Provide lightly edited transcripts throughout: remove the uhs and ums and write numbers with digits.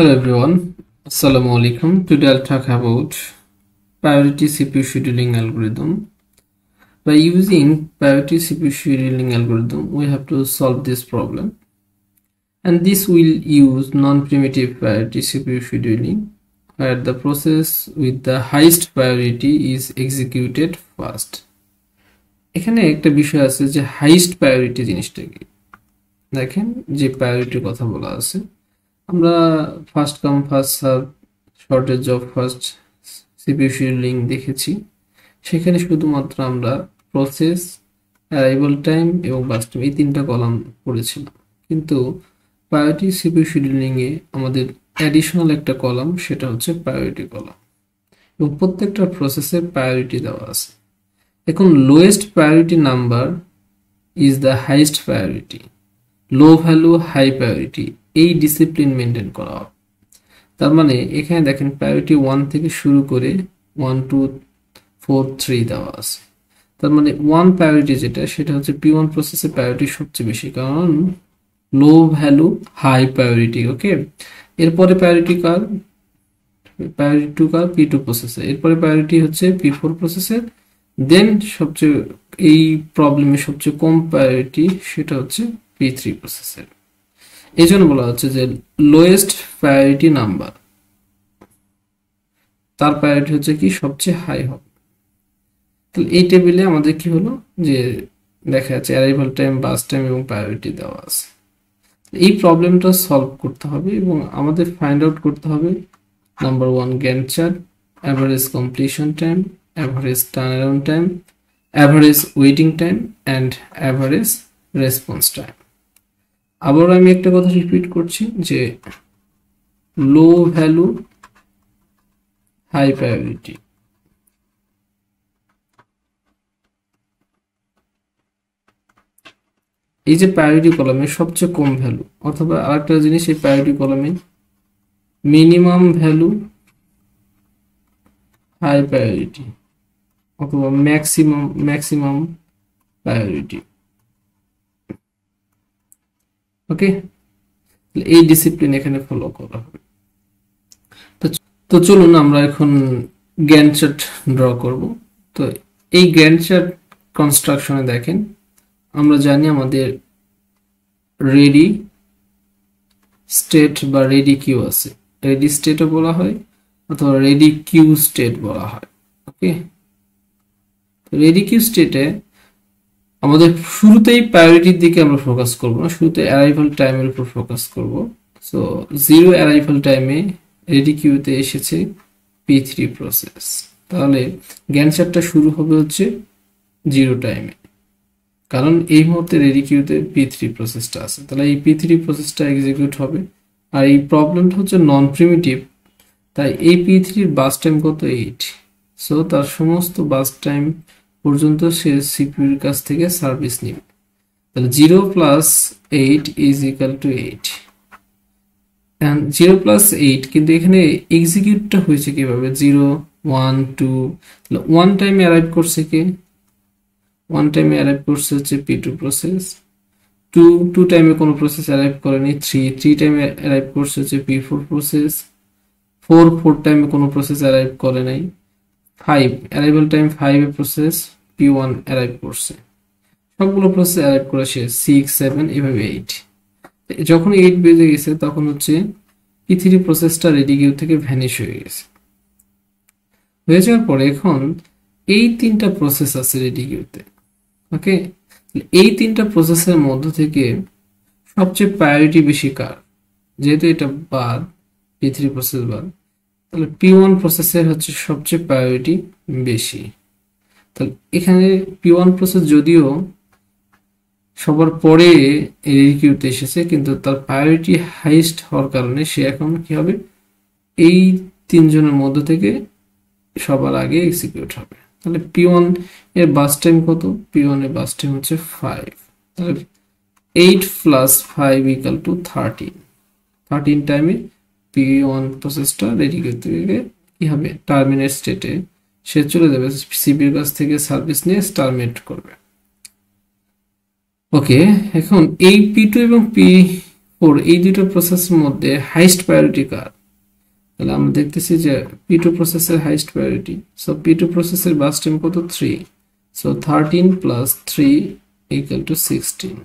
Hello everyone, Assalamu alaikum. Today I'll talk about priority CPU scheduling algorithm. By using priority CPU scheduling algorithm, we have to solve this problem. And this will use non-primitive priority CPU scheduling, where the process with the highest priority is executed first. এখানে একটা বিষয় আছে যে highest priority জিনিসটা কি দেখেন যে প্রায়োরিটির কথা বলা আছে আমরা first come first serve shortage of first CPU scheduling দেখেছি সেখানে শুধুমাত্র আমরা প্রসেস অ্যারাইভাল টাইম এবং বাস টাইম এই তিনটা কলাম পড়েছিলাম কিন্তু প্রায়োরিটি সিপিইউ শিডিউলিং এ আমাদের অ্যাডিশনাল একটা কলাম সেটা হচ্ছে প্রায়োরিটি কলাম এবং প্রত্যেকটা প্রসেসের প্রায়োরিটি দেওয়া আছে এখন lowest priority number is the highest priority low value high priority এই ডিসিপ্লিন মেনটেন করা হবে তার মানে এখানে দেখেন প্রায়োরিটি 1 থেকে শুরু করে 1 2 4 3 দেওয়া আছে তার মানে 1 প্রায়োরিটি যেটা সেটা হচ্ছে P1 প্রসেসের প্রায়োরিটি সবচেয়ে বেশি কারণ লো ভ্যালু হাই প্রায়োরিটি ওকে এরপরে প্রায়োরিটি কার প্রায়োরিটি 2 কার P2 প্রসেসের এরপরে প্রায়োরিটি হচ্ছে P4 প্রসেসের দেন সবচেয়ে এই প্রবলেমের সবচেয়ে কম প্রায়োরিটি সেটা হচ্ছে P3 প্রসেসের এইজন্য বলা হচ্ছে যে লোয়েস্ট প্রায়োরিটি নাম্বার তার প্রায়োরিটি হচ্ছে কি সবচেয়ে হাই হবে তাহলে এই টেবিলে আমাদের কি হলো যে দেখা যাচ্ছে অ্যারাইভাল টাইম বাস টাইম এবং প্রায়োরিটি দেওয়া আছে এই প্রবলেমটা সলভ করতে হবে এবং আমাদের ফাইন্ড আউট করতে হবে number 1 Gantt chart average completion time average turnaround time average waiting time and average response time আবার আমি একটা কথা রিপিট করছি যে লো ভ্যালু হাই প্রায়োরিটি এই যে প্রায়োরিটি কলামে সবচেয়ে কম ভ্যালু অথবা আরেকটা জিনিস এই প্রায়োরিটি কলামে মিনিমাম ভ্যালু হাই প্রায়োরিটি অথবা ম্যাক্সিমাম প্রায়োরিটি ওকে এই ডিসিপ্লিন এখানে ফলো করা হবে তো চলুন আমরা এখন গ্যান্ট চার্ট ড্র করব তো এই গ্যান্ট চার্ট কনস্ট্রাকশনে দেখেন আমরা জানি আমাদের রেডি স্টেট বা রেডি কিউ আছে রেডি স্টেটও বলা হয় অথবা রেডি কিউ স্টেট বলা হয় ওকে রেডি কিউ স্টেটে আমাদের শুরুতেই প্রায়োরিটির দিকে আমরা ফোকাস করব না শুরুতে অ্যারাইভাল টাইমের উপর ফোকাস করব সো 0 অ্যারাইভাল টাইমে রেডি কিউতে এসেছে P3 প্রসেস তাহলে গ্যান্ট চার্টটা শুরু হবে হচ্ছে 0 টাইমে কারণ এই মুহূর্তে রেডি কিউতে P3 প্রসেসটা আছে তাহলে এই P3 প্রসেসটা এক্সিকিউট হবে আর এই প্রবলেমটা হচ্ছে নন প্রিমিটিভ তাই এই P3 এর বাস টাইম কত 8 সো তার সমস্ত বাস টাইম পর্যন্ত সে সিপিইউ এর কাছ থেকে সার্ভিস নেবে তাহলে 0 + 8 ইজ ইকুয়াল টু 8 এন্ড 0 + 8 কিন্তু এখানে এক্সিকিউটটা হয়েছে কিভাবে 0 1 2 তাহলে 1 টাইমে অ্যারাইভ করছে কে 1 টাইমে অ্যারাইভ করছে হচ্ছে P2 প্রসেস 2 টাইমে কোনো প্রসেস অ্যারাইভ করেনি 3 টাইমে অ্যারাইভ করছে হচ্ছে P4 প্রসেস 4 টাইমে কোনো প্রসেস অ্যারাইভ করে নাই 5 arrival time 5 a process P1 arrive করছে সবগুলো প্রসেস অ্যারাইভ করে সে 6 7 এভাবে 8 যখন 8 বেজে গেছে তখন হচ্ছে P3 প্রসেসটা রেডি কিউ থেকে ভ্যানিশ হয়ে গেছে হয়ে যাওয়ার পরে এখন এই তিনটা প্রসেস আছে রেডি কিউতে ওকে এই তিনটা প্রসেসের মধ্য থেকে সবচেয়ে প্রায়োরিটি বেশি কার যেহেতু এটা বাদ P3 প্রসেস বাদ তাহলে P1 প্রসেসের হচ্ছে সবচেয়ে প্রায়োরিটি বেশি তাহলে এখানে P1 প্রসেস যদিও সবার পরে রেডি কিউতে এসেছে কিন্তু তার প্রায়োরিটি হাইয়েস্ট হওয়ার কারণে সে এখন কি হবে এই তিনজনের মধ্য থেকে সবার আগে এক্সিকিউট হবে তাহলে P1 এর বাস টাইম কত P1 এর বাস টাইম হচ্ছে 5 তাহলে 8 + 5 = 13 টাইমে P1 প্রসেসটা রেডি কিউ থেকে কি হবে টার্মিনেট স্টেটে সে চলে যাবে সিপিইউ এর কাছ থেকে সার্ভিস নিয়ে টার্মিনেট করবে ওকে এখন এই P2 এবং P4 P4 এই দুটো প্রসেসের মধ্যে হাইয়েস্ট প্রায়োরিটি কার? তাহলে আমরা দেখতেছি যে P2 প্রসেসের হাইয়েস্ট প্রায়োরিটি। সো P2 প্রসেসের বাস টাইম কত? 3। So 13 plus 3 equal to 16।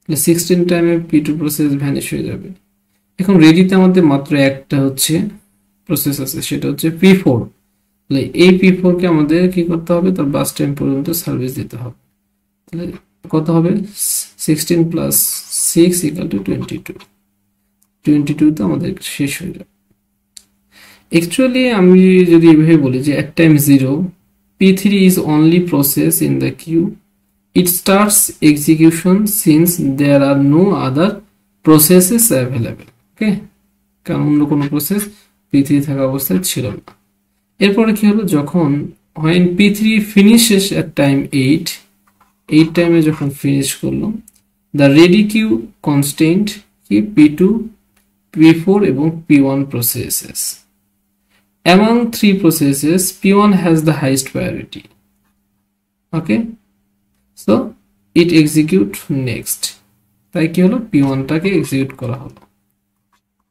তাহলে 16 টাইমে P2 প্রসেস ভ্যানিশ হয়ে যাবে। এখন রেডিতে আমাদের মাত্র একটা হচ্ছে প্রসেস আছে, সেটা হচ্ছে P4। তাহলে এই P4 কে আমাদের কি করতে হবে? তার বাস টাইম পর্যন্ত সার্ভিস দিতে হবে। তাহলে কত হবে? 16 প্লাস 6 ইকুয়াল টু 22। 22 তো আমাদের শেষ হয়ে যাবে। অ্যাকচুয়ালি আমি যদি এভাবে বলি যে at time 0 P3 is only process in the queue. It starts execution since there are no other processes available. ওকে, কারণ অন্য কোনো প্রসেস P3 থাকা অবস্থায় ছিল না। এরপরে কি হলো? যখন when P3 finishes at time 8 টাইমে যখন ফিনিশ করলো, the ready queue constraint কি P2, P4 এবং P1 processes. Among three processes, P1 has the highest priority. Okay, so it execute next. তাই কি হলো? P1 টাকে এক্সিকিউট করা হলো।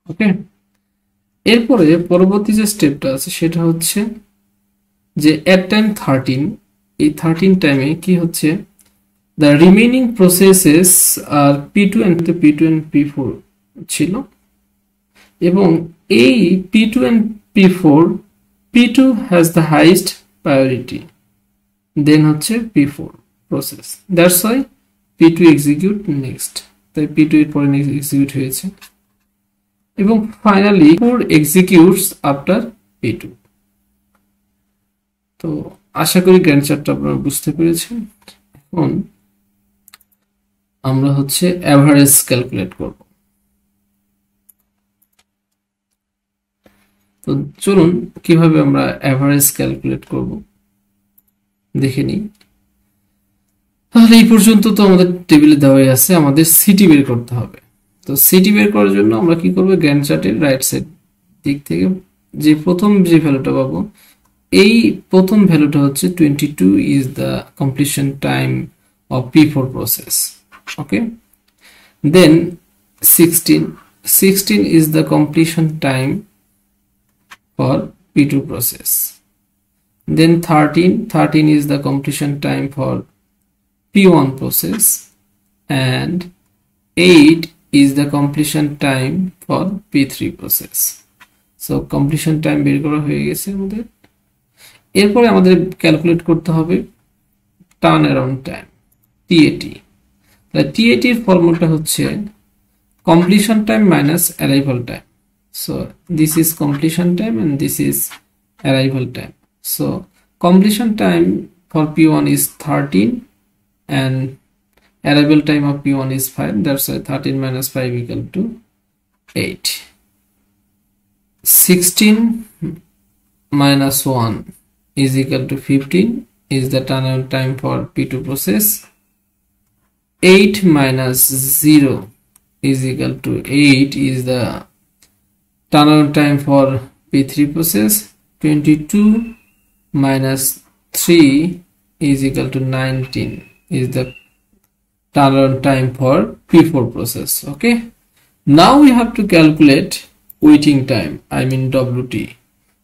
ওকে, এরপরে পরবর্তী যে স্টেপটা আছে সেটা হচ্ছে যে at time 13 এই 13 টাইমে কি হচ্ছে? The remaining processes are P2 and P4 ছিল, এবং এই P2 and P4 P2 has the highest priority, then হচ্ছে P4 process. That's why P2 execute next. তাই P2 এর পরে এক্সিকিউট হয়েছে, এবং finally P4 executes after P2. তো আশা করি গ্যান্ট চার্টটা আপনারা বুঝতে পেরেছেন। এখন আমরা হচ্ছে অ্যাভারেজ ক্যালকুলেট করব। তো চলুন কিভাবে আমরা অ্যাভারেজ ক্যালকুলেট করব দেখে নিই। তাহলে এই পর্যন্ত তো আমাদের টেবিলে দেওয়াই আছে, আমাদের সিটি বের করতে হবে। তো সিটি বের করার জন্য আমরা কি করব? গ্যান্ট চার্টের রাইট সাইড দিক থেকে যে প্রথম যে ভ্যালুটা পাবো, এই প্রথম ভ্যালুটা হচ্ছে 22 is the completion time of P4 process. Okay, then 16 is the completion time for P2 process. Then 13 is the completion time for P1 process, and 8 is the completion time for P3 process. So completion time বের করা হয়ে গেছে আমাদের। এরপরে আমাদের calculate করতে হবে turn around time, TAT। তাহলে TAT এর ফর্মুলাটা হচ্ছে completion time minus arrival time. So this is completion time and this is arrival time. So completion time for P1 is 13 and arrival time of P1 is 5. That's why 13 minus 5 equal to 8. 16 minus 1 is equal to 15 is the turnaround time for P2 process. 8 minus 0 is equal to 8 is the turnaround time for P3 process. 22 minus 3 is equal to 19 is the turnaround time for P4 process. Okay, now we have to calculate waiting time, I mean WT.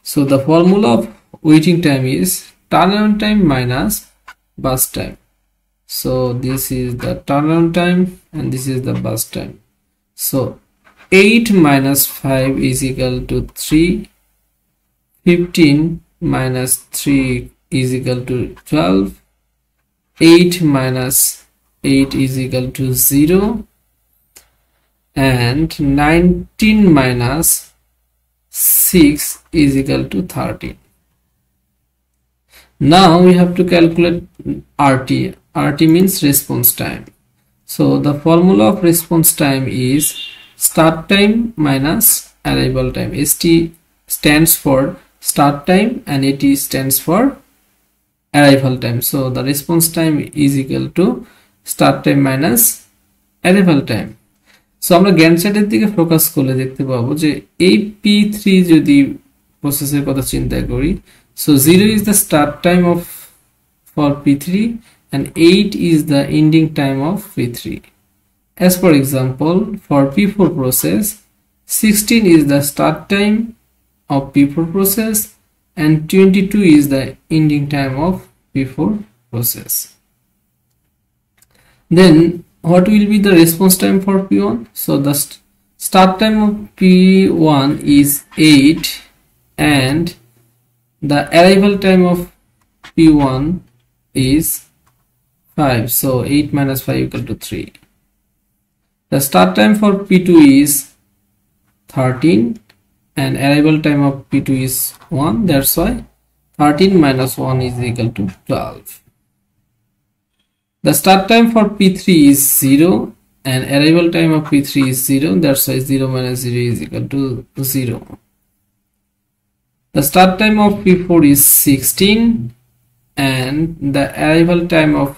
So the formula of waiting time is turnaround time minus bus time. So this is the turnaround time and this is the bus time. So 8 minus 5 is equal to 3. 15 minus 3 is equal to 12. 8 minus 8 is equal to 0. And 19 minus 6 is equal to 13. Now we have to calculate RT. RT means response time. So the formula of response time is start time minus arrival time. ST stands for start time and AT stands for arrival time. So the response time is equal to start time minus arrival time. So আমরা Gantt চার্টের দিকে focus করলে দেখতে পাবো যে এই P3 যদি প্রসেসের কথা চিন্তা করি, so 0 is the start time of for P3 and 8 is the ending time of P3, as for example, for P4 process, 16 is the start time of P4 process and 22 is the ending time of P4 process. Then what will be the response time for P1? So the start time of P1 is 8 and the arrival time of P1 is 5. So 8 minus 5 equal to 3. The start time for P2 is 13 and arrival time of P2 is 1. That's why 13 minus 1 is equal to 12. The start time for P3 is 0 and arrival time of P3 is 0. That's why 0 minus 0 is equal to 0. The start time of P4 is 16 and the arrival time of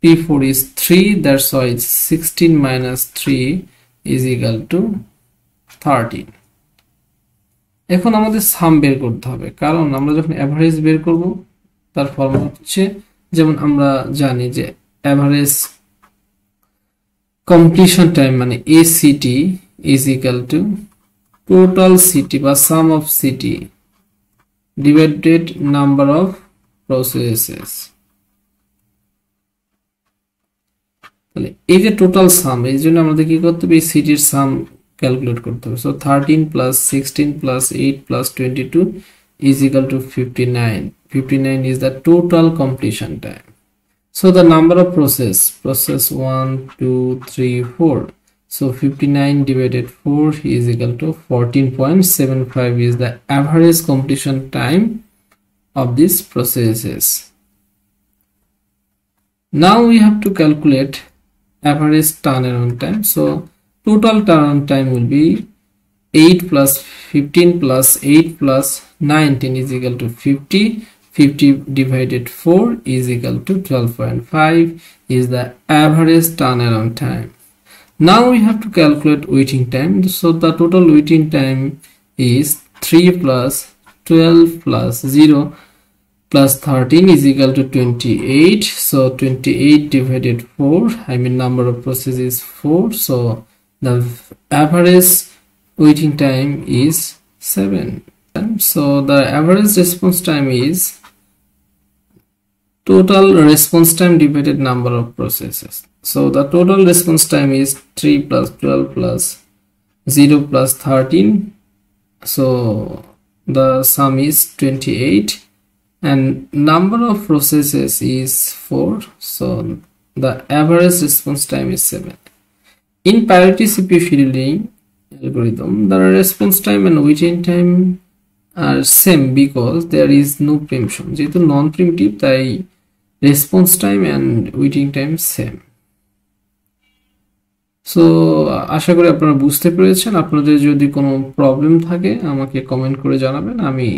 P4 is 3. That's why it's 16 minus 3 is equal to 13. এখন আমাদের সাম বের করতে হবে, কারণ আমরা যখন average বের করব তার ফর্মুলা হচ্ছে, যেমন আমরা জানি যে এভারেজ কমপ্লিশন টাইম মানে ACT is equal to total CT বা sum of CT divided number of processes. তাহলে এই যে টোটাল সাম, এই জন্য আমাদের কি করতে হবে, সিটির সাম ক্যালকুলেট করতে হবে। So 13 plus 16 plus 8 plus 22 is equal to 59. 59 is the total completion time. So the number of process 1 2 3 4, so 59 divided 4 is equal to 14.75 is the average completion time of these processes. Now we have to calculate average turnaround time. So total turnaround time will be 8 plus 15 plus 8 plus 19 is equal to 50. 50 divided 4 is equal to 12.5 is the average turnaround time. Now we have to calculate waiting time. So the total waiting time is 3 plus 12 plus 0 plus 13 is equal to 28. So 28 divided 4, I mean number of processes is 4. So the average waiting time is 7. So the average response time is total response time divided number of processes. So the total response time is 3 plus 12 plus 0 plus 13. So the sum is 28 and number of processes is 4. So the average response time is 7. In priority CPU scheduling algorithm, the response time and waiting time are same because there is no preemption. যেহেতু non preemptive তাই response time and waiting time same. So আশা করি আপনারা বুঝতে পেরেছেন। আপনাদের যদি কোনো প্রবলেম থাকে আমাকে কমেন্ট করে জানাবেন, আমি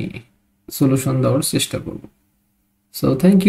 সলিউশন দেওয়ার চেষ্টা করব। So thank you.